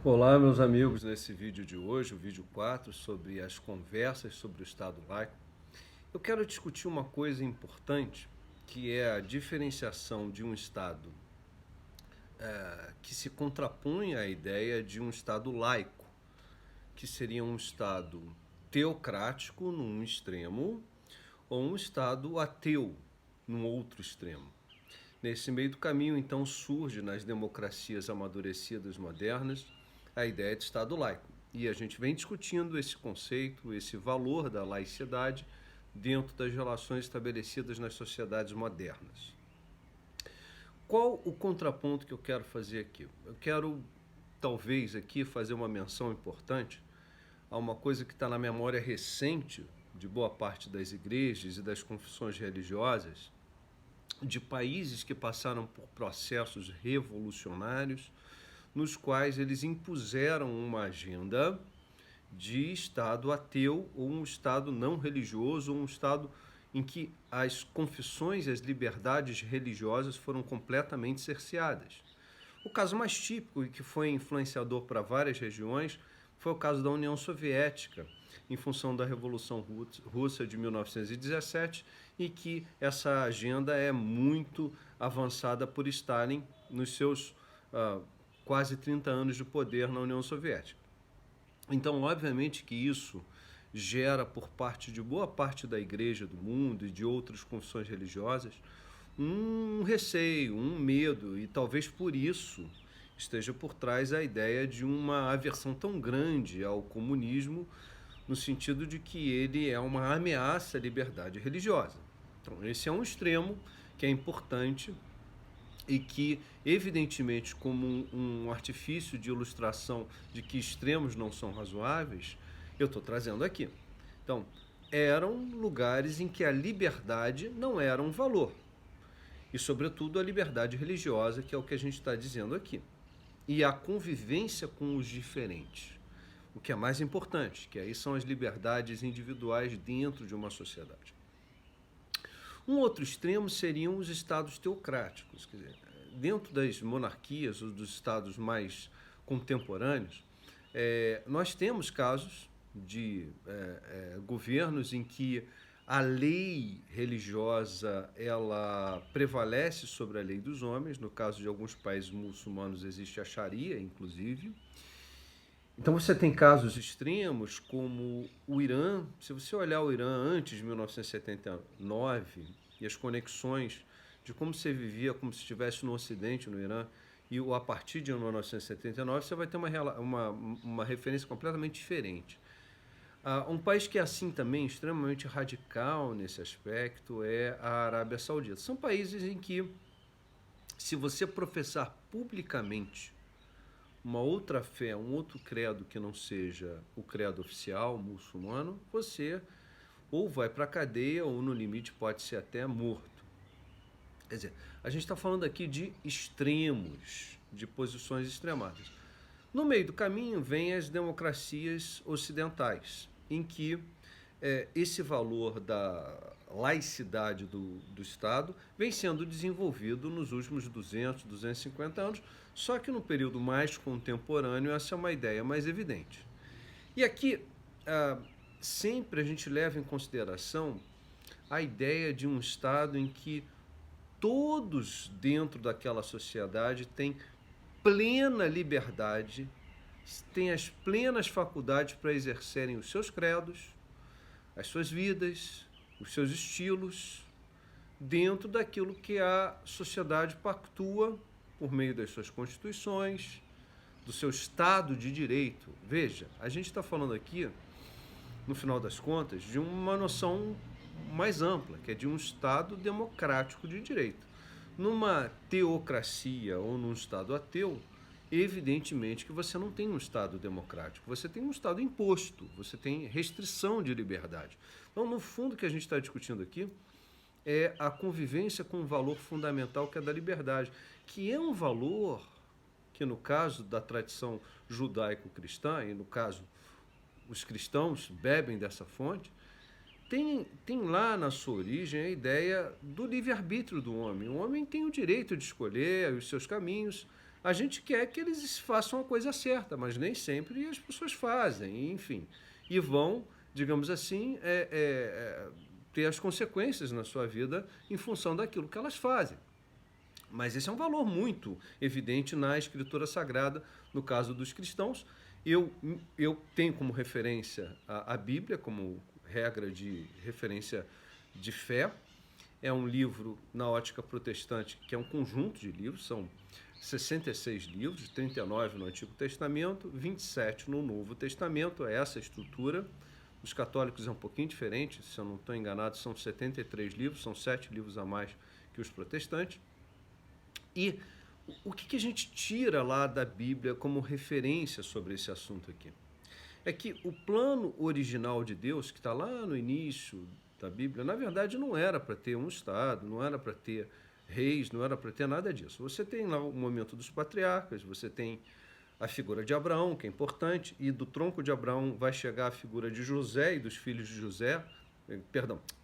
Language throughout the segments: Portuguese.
Olá, meus amigos, nesse vídeo de hoje, o vídeo 4, sobre as conversas sobre o Estado laico, eu quero discutir uma coisa importante, que é a diferenciação de um Estado que se contrapõe à ideia de um Estado laico, que seria um Estado teocrático num extremo ou um Estado ateu num outro extremo. Nesse meio do caminho, então, surge nas democracias amadurecidas modernas a ideia de Estado laico. E a gente vem discutindo esse conceito, esse valor da laicidade dentro das relações estabelecidas nas sociedades modernas. Qual o contraponto que eu quero fazer aqui? Eu quero, talvez, aqui fazer uma menção importante a uma coisa que está na memória recente de boa parte das igrejas e das confissões religiosas, de países que passaram por processos revolucionários, nos quais eles impuseram uma agenda de Estado ateu ou um Estado não religioso, ou um Estado em que as confissões e as liberdades religiosas foram completamente cerceadas. O caso mais típico e que foi influenciador para várias regiões foi o caso da União Soviética, em função da Revolução Russa de 1917, e que essa agenda é muito avançada por Stalin nos seus quase 30 anos de poder na União Soviética. Então, obviamente que isso gera por parte de boa parte da igreja do mundo e de outras confissões religiosas um receio, um medo, e talvez por isso esteja por trás a ideia de uma aversão tão grande ao comunismo, no sentido de que ele é uma ameaça à liberdade religiosa. Então, esse é um extremo que é importante e que, evidentemente, como um artifício de ilustração de que extremos não são razoáveis, eu estou trazendo aqui. Então, eram lugares em que a liberdade não era um valor. E, sobretudo, a liberdade religiosa, que é o que a gente está dizendo aqui. E a convivência com os diferentes. O que é mais importante, que aí são as liberdades individuais dentro de uma sociedade. Um outro extremo seriam os estados teocráticos. Quer dizer, dentro das monarquias ou dos estados mais contemporâneos, nós temos casos de governos em que a lei religiosa ela prevalece sobre a lei dos homens. No caso de alguns países muçulmanos existe a Sharia, inclusive. Então você tem casos extremos como o Irã. Se você olhar o Irã antes de 1979 e as conexões de como você vivia, como se estivesse no Ocidente, no Irã, e a partir de 1979 você vai ter uma referência completamente diferente. Um país que é assim também, extremamente radical nesse aspecto, é a Arábia Saudita. São países em que, se você professar publicamente uma outra fé, um outro credo que não seja o credo oficial muçulmano, você ou vai para a cadeia ou, no limite, pode ser até morto. Quer dizer, a gente está falando aqui de extremos, de posições extremadas. No meio do caminho vem as democracias ocidentais, em que esse valor da laicidade do Estado vem sendo desenvolvido nos últimos 200, 250 anos, só que no período mais contemporâneo essa é uma ideia mais evidente. E aqui sempre a gente leva em consideração a ideia de um Estado em que todos dentro daquela sociedade têm plena liberdade, têm as plenas faculdades para exercerem os seus credos, as suas vidas, os seus estilos, dentro daquilo que a sociedade pactua por meio das suas constituições, do seu Estado de Direito. Veja, a gente está falando aqui, no final das contas, de uma noção mais ampla, que é de um Estado democrático de direito. Numa teocracia ou num Estado ateu, evidentemente que você não tem um Estado democrático, você tem um Estado imposto, você tem restrição de liberdade. Então, no fundo, o que a gente está discutindo aqui é a convivência com um valor fundamental que é da liberdade, que é um valor que, no caso da tradição judaico-cristã, e no caso os cristãos bebem dessa fonte, tem lá na sua origem a ideia do livre-arbítrio do homem. O homem tem o direito de escolher os seus caminhos, A gente quer que eles façam a coisa certa, mas nem sempre as pessoas fazem, enfim. E vão, digamos assim, ter as consequências na sua vida em função daquilo que elas fazem. Mas esse é um valor muito evidente na Escritura Sagrada, no caso dos cristãos. Eu tenho como referência a Bíblia, como regra de referência de fé. É um livro na ótica protestante, que é um conjunto de livros, são 66 livros, 39 no Antigo Testamento, 27 no Novo Testamento, é essa a estrutura. Os católicos é um pouquinho diferente, se eu não estou enganado, são 73 livros, são 7 livros a mais que os protestantes. E o que a gente tira lá da Bíblia como referência sobre esse assunto aqui? É que o plano original de Deus, que está lá no início da Bíblia, na verdade não era para ter um Estado, não era para ter reis, não era para ter nada disso. Você tem lá o momento dos patriarcas, você tem a figura de Abraão, que é importante, e do tronco de Abraão vai chegar a figura de José e dos filhos de José,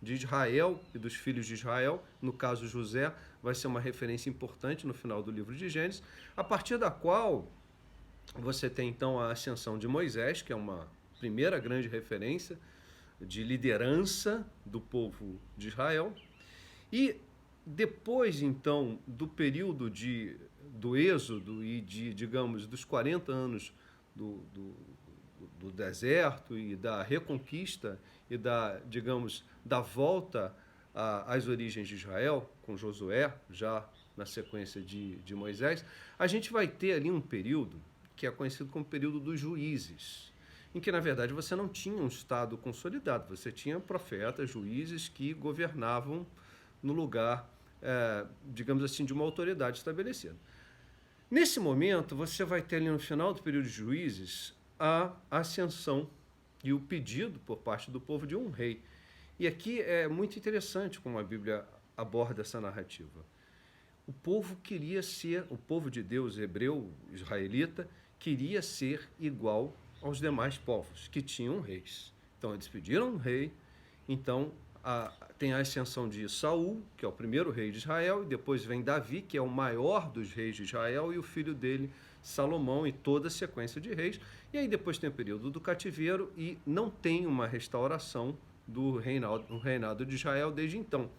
de Israel e dos filhos de Israel. No caso, José vai ser uma referência importante no final do livro de Gênesis, a partir da qual você tem então a ascensão de Moisés, que é uma primeira grande referência de liderança do povo de Israel. E depois, então, do período do êxodo e digamos, dos 40 anos do deserto e da reconquista e da volta às origens de Israel, com Josué, já na sequência de Moisés, a gente vai ter ali um período que é conhecido como período dos juízes, em que, na verdade, você não tinha um Estado consolidado, você tinha profetas, juízes que governavam no lugar, digamos assim, de uma autoridade estabelecida. Nesse momento, você vai ter ali no final do período de juízes a ascensão e o pedido por parte do povo de um rei. E aqui é muito interessante como a Bíblia aborda essa narrativa. O povo queria ser, o povo de Deus, hebreu, israelita, queria ser igual aos demais povos, que tinham reis. Então, eles pediram um rei, então tem a ascensão de Saul, que é o primeiro rei de Israel, e depois vem Davi, que é o maior dos reis de Israel, e o filho dele, Salomão, e toda a sequência de reis. E aí depois tem o período do cativeiro, e não tem uma restauração do reinado de Israel desde então.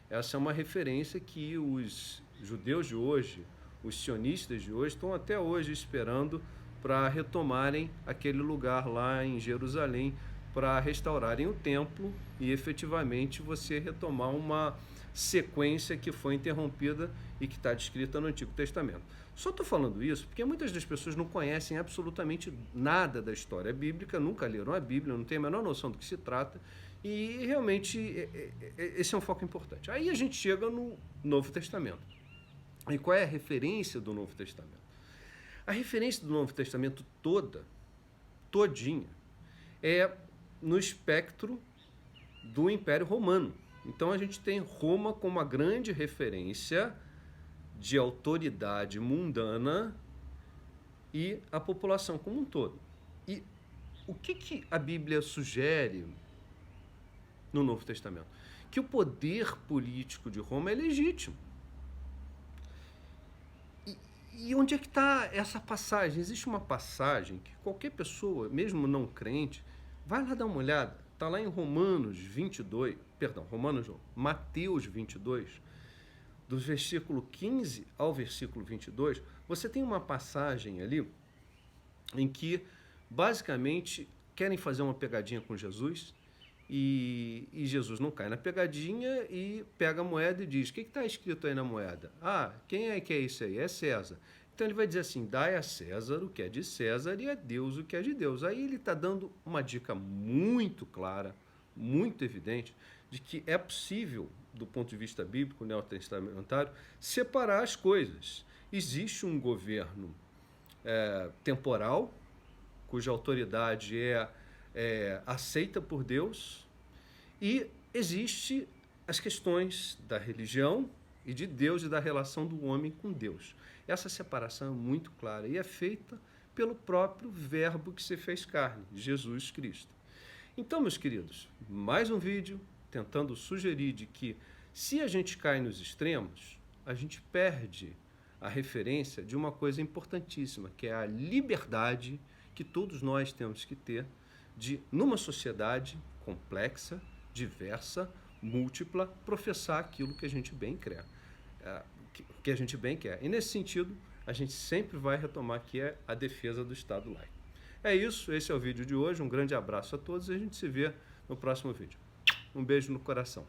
Essa é uma referência que os judeus de hoje, os sionistas de hoje, estão até hoje esperando para retomarem aquele lugar lá em Jerusalém, para restaurarem o templo e efetivamente você retomar uma sequência que foi interrompida e que está descrita no Antigo Testamento. Só estou falando isso porque muitas das pessoas não conhecem absolutamente nada da história bíblica, nunca leram a Bíblia, não têm a menor noção do que se trata, e realmente esse é um foco importante. Aí a gente chega no Novo Testamento. E qual é a referência do Novo Testamento? A referência do Novo Testamento todinha, é no espectro do Império Romano. Então a gente tem Roma como uma grande referência de autoridade mundana e a população como um todo. E o que a Bíblia sugere no Novo Testamento? Que o poder político de Roma é legítimo. E onde é que está essa passagem? Existe uma passagem que qualquer pessoa, mesmo não crente, vai lá dar uma olhada. Está lá em Mateus 22, do versículo 15 ao versículo 22, você tem uma passagem ali em que, basicamente, querem fazer uma pegadinha com Jesus e Jesus não cai na pegadinha e pega a moeda e diz: o que está escrito aí na moeda? Ah, quem é que é isso aí? É César. Então ele vai dizer assim: dai a César o que é de César e a Deus o que é de Deus. Aí ele está dando uma dica muito clara, muito evidente, de que é possível, do ponto de vista bíblico, neotestamentário, separar as coisas. Existe um governo temporal, cuja autoridade é aceita por Deus, e existe as questões da religião e de Deus e da relação do homem com Deus. Essa separação é muito clara e é feita pelo próprio verbo que se fez carne, Jesus Cristo. Então, meus queridos, mais um vídeo tentando sugerir de que se a gente cai nos extremos, a gente perde a referência de uma coisa importantíssima, que é a liberdade que todos nós temos que ter de, numa sociedade complexa, diversa, múltipla, professar aquilo que a gente bem quer. Que a gente bem quer. E nesse sentido, a gente sempre vai retomar que é a defesa do Estado laico. É isso, esse é o vídeo de hoje. Um grande abraço a todos e a gente se vê no próximo vídeo. Um beijo no coração.